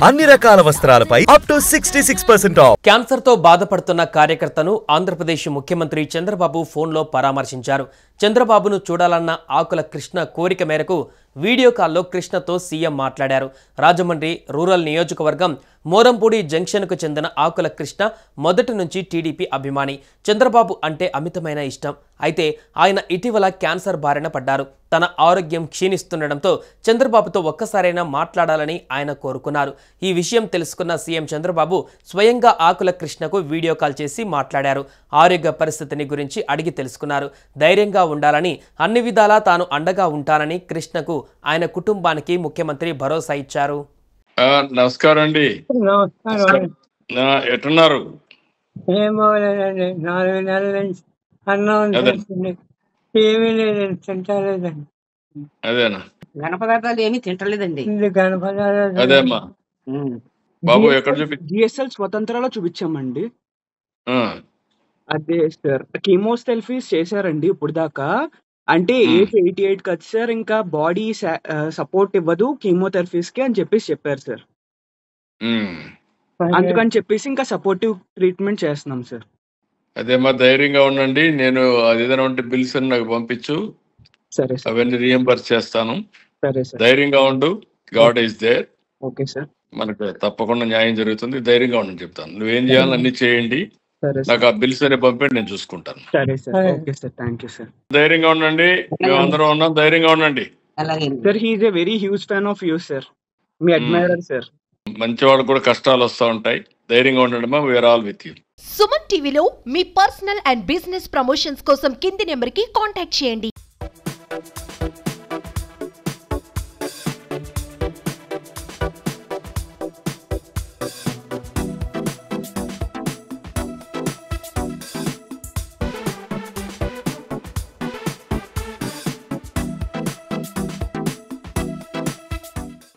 అన్ని రకాల వస్త్రాలపై up to 66% of. Cancer తో బాధపడుతున్న కార్యకర్తను ఆంధ్రప్రదేశ్ ముఖ్యమంత్రి చంద్రబాబు ఫోన్లో పరామర్శించారు. చంద్రబాబును చూడాలన్న ఆకుల కృష్ణ కోరిక మేరకు వీడియో కాల్లో కృష్ణతో సీఎం మాట్లాడారు. రాజమండ్రి రూరల్ నియోజకవర్గం మోరంపూడి జంక్షన్కు చెందిన ఆకుల కృష్ణ మొదటి నుంచి టీడీపీ అభిమాని. చంద్రబాబు అంటే అమితమైన ఇష్టం. అయితే ఆయన ఇటీవల క్యాన్సర్ బారిన పడ్డారు. తన ఆరోగ్యం క్షీణిస్తుండటంతో చంద్రబాబుతో ఒక్కసారైనా మాట్లాడాలని ఆయన కోరుకున్నారు. ఈ విషయం తెలుసుకున్న సీఎం చంద్రబాబు స్వయంగా ఆకుల కృష్ణకు వీడియో కాల్ చేసి మాట్లాడారు. ఆరోగ్య పరిస్థితిని గురించి అడిగి తెలుసుకున్నారు. ధైర్యంగా ఉండాలని, అన్ని విధాలా తాను అండగా ఉంటానని కృష్ణకు ఆయన కుటుంబానికి ముఖ్యమంత్రి భరోసా ఇచ్చారు. నమస్కారం అండి. ఎట్టున్నారు? అదేనా గణపదార్థాలు ఏమీ తింటలేదండి. అదేమ్మా బాబు ఎక్కడ జిఎస్ఎల్ స్వతంత్రాలో చూపించామండి. అదే సార్ కీమోథెరపీస్ చేశారండి ఇప్పుడు దాకా. అంటే ఏజ్ 88 కదా సార్, ఇంకా బాడీ సపోర్ట్ ఇవ్వదు కీమోథెరపీస్ కి అని చెప్పారు సార్. అందుకని చెప్పేసి ఇంకా సపోర్టివ్ ట్రీట్మెంట్ చేస్తున్నాం సార్. అదేమ్మా ధైర్యంగా ఉండండి. నేను అదేదైనా ఉంటే బిల్స్ అని నాకు పంపించు. సరే సార్, అవన్నీ రియంబర్స్ చేస్తాను. సరే సార్, ధైర్యంగా ఉండు. God is there. Okay sir, మనకు తప్పకుండా న్యాయం జరుగుతుంది. ధైర్యంగా ఉండని చెప్తాను. నువ్వేం చేయాలని అన్ని చేయండి. సరే నాకు ఆ బిల్స్ అనే పంపండి, నేను చూసుకుంటాను. సరే sir, okay sir, thank you sir. ధైర్యంగా ఉండండి. మేము అందరం ఉన్నాం. ధైర్యంగా ఉండండి. Sir he is a very huge fan of you sir. మీ అడ్మైరర్ సార్. మంచివాడు కూడా కష్టాలు వస్తూ ఉంటాయి. ధైర్యంగా ఉండండి మా, we are all with you. Suman టీవీలో మీ పర్సనల్ అండ్ బిజినెస్ ప్రమోషన్స్ కోసం కింది నెంబర్కి కాంటాక్ట్ చేయండి.